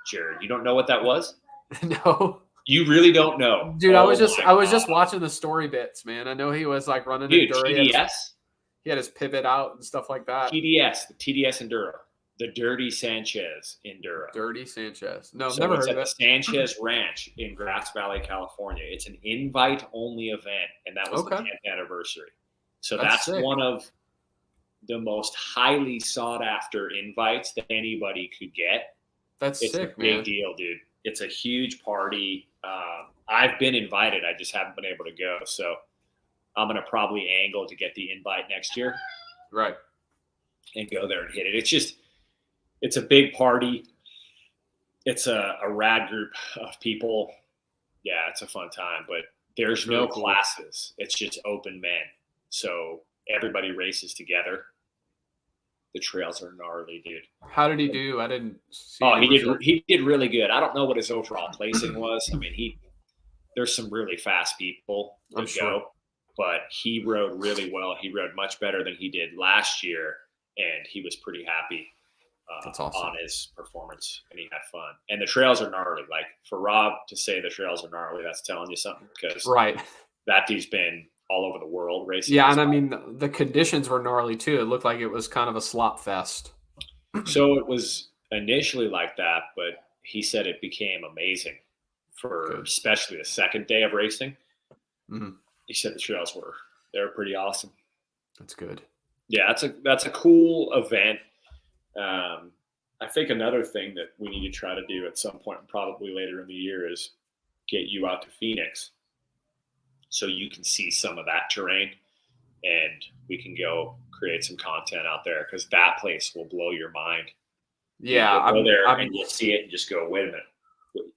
Speaker 1: Jared. You don't know what that was?
Speaker 2: No.
Speaker 1: You really don't know,
Speaker 2: dude. I was just watching the story bits, man. I know he was like running enduro.
Speaker 1: TDS.
Speaker 2: He had his pivot out and stuff like that.
Speaker 1: The TDS enduro, the Dirty Sanchez enduro.
Speaker 2: Dirty Sanchez. No, never heard of it.
Speaker 1: It's at the Sanchez Ranch in Grass Valley, California. It's an invite-only event, and that was the 10th anniversary. So that's one of the most highly sought-after invites that anybody could get.
Speaker 2: It's sick,
Speaker 1: a big deal, dude. It's a huge party. I've been invited. I just haven't been able to go. So I'm going to probably angle to get the invite next year.
Speaker 2: Right.
Speaker 1: And go there and hit it. It's a big party. It's a rad group of people. Yeah, it's a fun time, but there's no classes. It's just open men. So everybody races together. The trails are gnarly, dude.
Speaker 2: How did he do? I didn't see.
Speaker 1: He did really good. I don't know what his overall placing was. I mean, there's some really fast people that go, but he rode really well. He rode much better than he did last year, and he was pretty happy on his performance, and he had fun. And the trails are gnarly. Like, for Rob to say the trails are gnarly, that's telling you something, because that dude's been all over the world racing.
Speaker 2: Yeah, and I mean, the conditions were gnarly too. It looked like it was kind of a slop fest.
Speaker 1: So it was initially like that, but he said it became amazing for especially the second day of racing.
Speaker 2: Mm-hmm.
Speaker 1: He said the trails they were pretty awesome.
Speaker 2: That's good.
Speaker 1: Yeah, that's a cool event. I think another thing that we need to try to do at some point, probably later in the year, is get you out to Phoenix so you can see some of that terrain, and we can go create some content out there, because that place will blow your mind.
Speaker 2: Yeah,
Speaker 1: you'll go there and you'll see it and just go, wait a minute,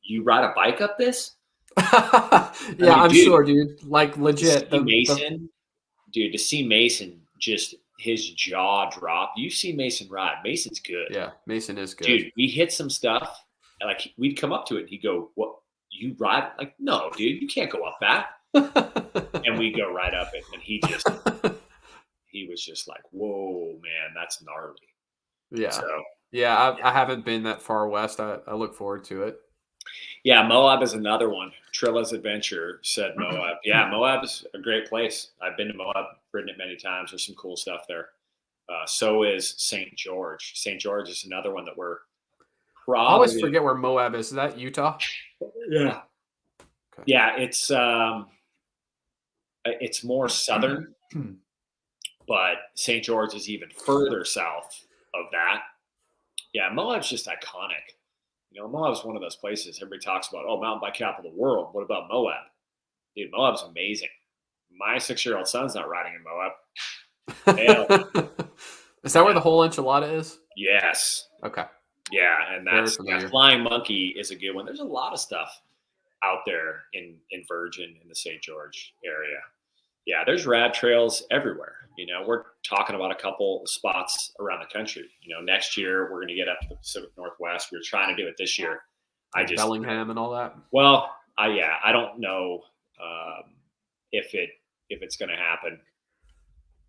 Speaker 1: you ride a bike up this?
Speaker 2: Yeah, I'm sure, dude. Like, legit.
Speaker 1: To see Mason, just his jaw drop. You see Mason ride. Mason's good.
Speaker 2: Yeah, Mason is good.
Speaker 1: Dude, we hit some stuff, and like, we'd come up to it and he'd go, what, you ride? Like, no, dude, you can't go up that. And we go right up it, and he was just like, whoa, man, that's gnarly.
Speaker 2: Yeah. So, yeah, I haven't been that far west. I look forward to it.
Speaker 1: Yeah, Moab is another one. Trilla's Adventure said Moab. Yeah, Moab is a great place. I've been to Moab, ridden it many times. There's some cool stuff there. So is St. George. St. George is another one that we're probably...
Speaker 2: I always forget where Moab is. Is that Utah?
Speaker 1: Yeah. Okay. Yeah, it's more southern, but St. George is even further south of that. Yeah, Moab's just iconic. You know, Moab's one of those places everybody talks about, mountain bike capital of the world. What about Moab? Dude, Moab's amazing. My 6-year-old son's not riding in Moab. Hell.
Speaker 2: Is that where the whole enchilada is?
Speaker 1: Yes.
Speaker 2: Okay.
Speaker 1: Yeah, and that Flying Monkey is a good one. There's a lot of stuff out there in Virgin, in the St. George area. Yeah, there's rad trails everywhere. You know, we're talking about a couple spots around the country. You know, next year we're going to get up to the Pacific Northwest. We're trying to do it this year.
Speaker 2: Bellingham and all that.
Speaker 1: Well, I don't know if it's going to happen.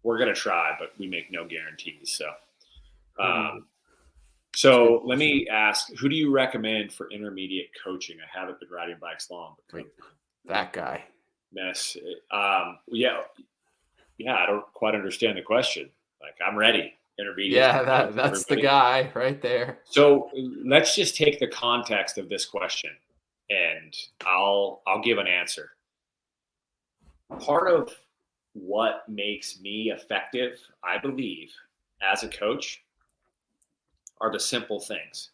Speaker 1: We're going to try, but we make no guarantees. So, let me ask: who do you recommend for intermediate coaching? I haven't been riding bikes long.
Speaker 2: Wait, that guy.
Speaker 1: Mess. Yeah, I don't quite understand the question. Like, I'm ready. Intermediate.
Speaker 2: Yeah, that's the guy right there.
Speaker 1: So let's just take the context of this question and I'll give an answer. Part of what makes me effective, I believe, as a coach are the simple things.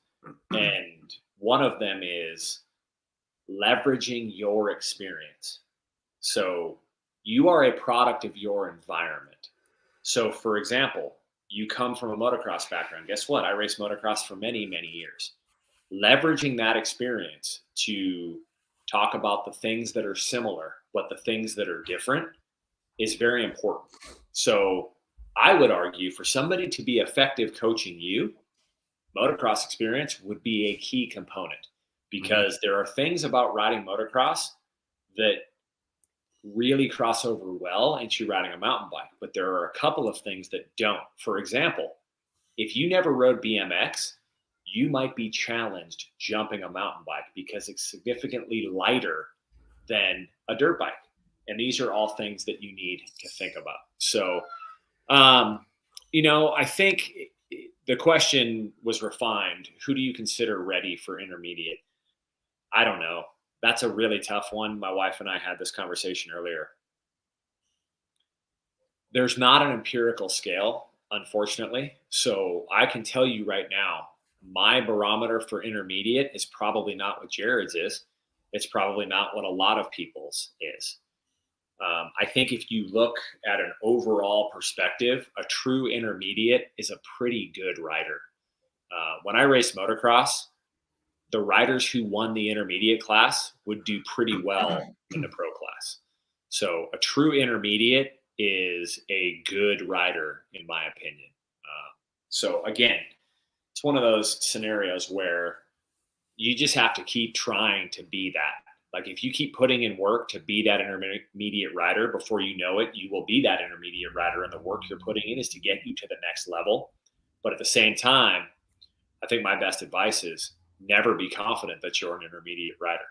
Speaker 1: And one of them is leveraging your experience. So you are a product of your environment. So for example, you come from a motocross background. Guess what? I raced motocross for many, many years. Leveraging that experience to talk about the things that are similar, but the things that are different is very important. So I would argue for somebody to be effective coaching you, motocross experience would be a key component, because there are things about riding motocross that really cross over well into riding a mountain bike, but there are a couple of things that don't. For example, if you never rode BMX, you might be challenged jumping a mountain bike because it's significantly lighter than a dirt bike. And these are all things that you need to think about. So, I think the question was refined. Who do you consider ready for intermediate? I don't know. That's a really tough one. My wife and I had this conversation earlier. There's not an empirical scale, unfortunately. So I can tell you right now, my barometer for intermediate is probably not what Jared's is. It's probably not what a lot of people's is. I think if you look at an overall perspective, a true intermediate is a pretty good rider. When I raced motocross, the riders who won the intermediate class would do pretty well in the pro class. So a true intermediate is a good rider, in my opinion. So again, it's one of those scenarios where you just have to keep trying to be that. Like if you keep putting in work to be that intermediate rider, before you know it, you will be that intermediate rider. And the work you're putting in is to get you to the next level. But at the same time, I think my best advice is never be confident that you're an intermediate rider.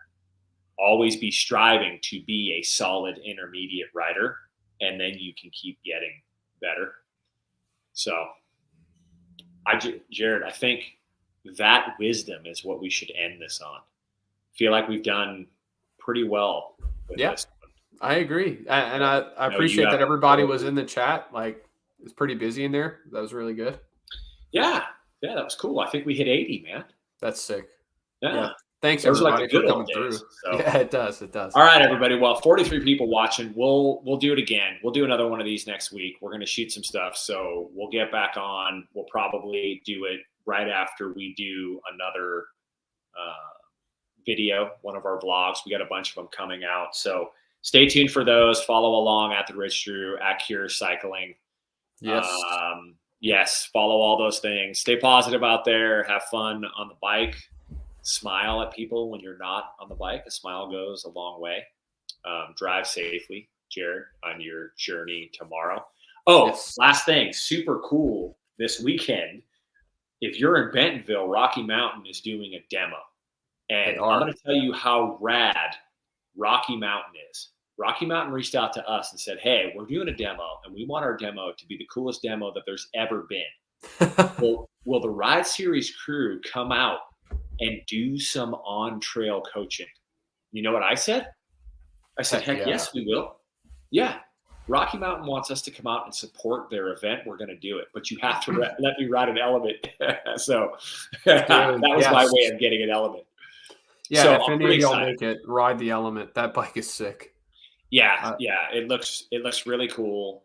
Speaker 1: Always be striving to be a solid intermediate rider, and then you can keep getting better. So, Jared, I think that wisdom is what we should end this on. Feel like we've done pretty well with this one.
Speaker 2: I agree. And I appreciate that everybody was in the chat. Like, it's pretty busy in there. That was really good.
Speaker 1: Yeah, that was cool. I think we hit 80, man.
Speaker 2: That's sick.
Speaker 1: Yeah.
Speaker 2: Thanks,
Speaker 1: those
Speaker 2: everybody,
Speaker 1: are like the good
Speaker 2: for coming
Speaker 1: old
Speaker 2: through.
Speaker 1: days, so.
Speaker 2: Yeah, it does. It does.
Speaker 1: All right, everybody. Well, 43 people watching. We'll do it again. We'll do another one of these next week. We're going to shoot some stuff, so we'll get back on. We'll probably do it right after we do another video, one of our vlogs. We got a bunch of them coming out, so stay tuned for those. Follow along at the Rich Drew, at Cure Cycling. Yes, follow all those things. Stay positive out there. Have fun on the bike. Smile at people when you're not on the bike. A smile goes a long way. Drive safely, Jared, on your journey tomorrow. Last thing, super cool this weekend. If you're in Bentonville, Rocky Mountain is doing a demo. And I'm going to tell you how rad Rocky Mountain is. Rocky Mountain reached out to us and said, hey, we're doing a demo, and we want our demo to be the coolest demo that there's ever been. Will the Ride Series crew come out and do some on-trail coaching? You know what I said? I said, heck yes, we will. Yeah. Rocky Mountain wants us to come out and support their event. We're going to do it, but you have to let me ride an Element. So that was my way of getting an Element.
Speaker 2: Yeah, so if any of y'all make it, ride the Element. That bike is sick.
Speaker 1: Yeah, it looks really cool.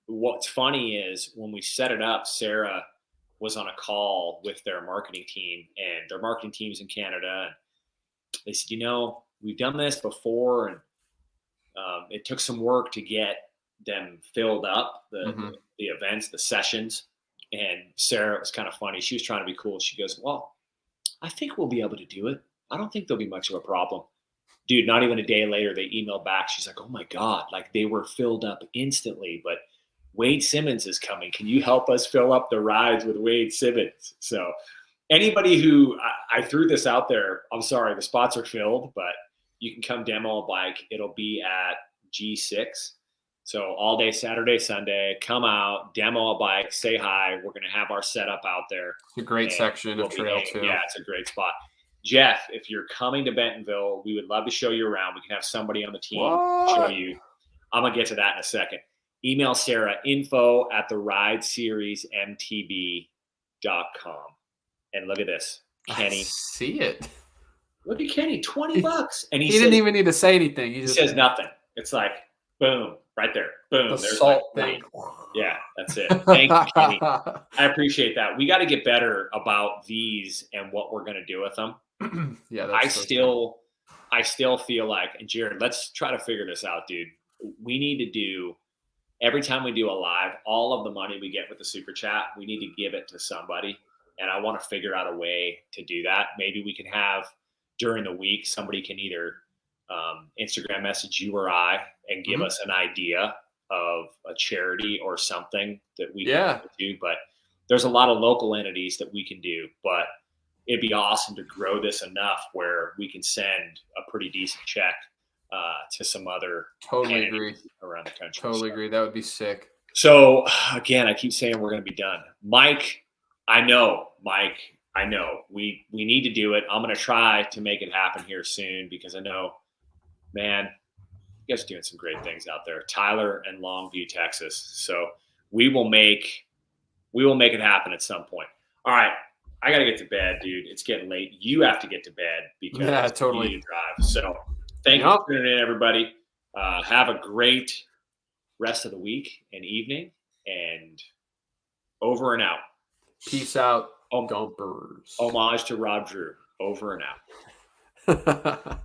Speaker 1: What's funny is when we set it up, Sarah was on a call with their marketing team, and their marketing team's in Canada. And they said, we've done this before, and it took some work to get them filled up, the events, the sessions. And Sarah, it was kind of funny. She was trying to be cool. She goes, well, I think we'll be able to do it. I don't think there'll be much of a problem. Dude, not even a day later, they emailed back. She's like, oh my God, like they were filled up instantly, but Wade Simmons is coming. Can you help us fill up the rides with Wade Simmons? So anybody who I threw this out there, I'm sorry, the spots are filled, but you can come demo a bike. It'll be at G6. So all day, Saturday, Sunday, come out, demo a bike, say hi. We're going to have our setup out there.
Speaker 2: It's a great section of trail too.
Speaker 1: Yeah, it's a great spot. Jeff, if you're coming to Bentonville, we would love to show you around. We can have somebody on the team
Speaker 2: What?
Speaker 1: show you. I'm going to get to that in a second. Email Sarah, info@therideseriesmtb.com. And look at this. Kenny.
Speaker 2: I see it.
Speaker 1: Look at Kenny, $20. And
Speaker 2: he didn't even need to say anything.
Speaker 1: He says nothing. It's like, boom, right there. Boom.
Speaker 2: The
Speaker 1: There's
Speaker 2: salt
Speaker 1: like,
Speaker 2: thing.
Speaker 1: Yeah, that's it. Thank you, Kenny. I appreciate that. We got to get better about these and what we're going to do with them.
Speaker 2: Yeah,
Speaker 1: I still feel like, and Jared, let's try to figure this out, dude. We need to do, every time we do a live, all of the money we get with the super chat, we need to give it to somebody. And I want to figure out a way to do that. Maybe we can have during the week, somebody can either Instagram message you or I and give us an idea of a charity or something that we can do. But there's a lot of local entities that we can do, but it'd be awesome to grow this enough where we can send a pretty decent check to some other entities around the country.
Speaker 2: Totally agree. That would be sick.
Speaker 1: So again, I keep saying we're going to be done. Mike, I know we need to do it. I'm going to try to make it happen here soon because I know, man, you guys are doing some great things out there. Tyler and Longview, Texas. So we will make it happen at some point. All right. I got to get to bed, dude. It's getting late. You have to get to bed because you need to drive. So thank you for tuning in, everybody. Have a great rest of the week and evening, and over and out.
Speaker 2: Peace out, Dumpers.
Speaker 1: Homage to Rob Drew. Over and out.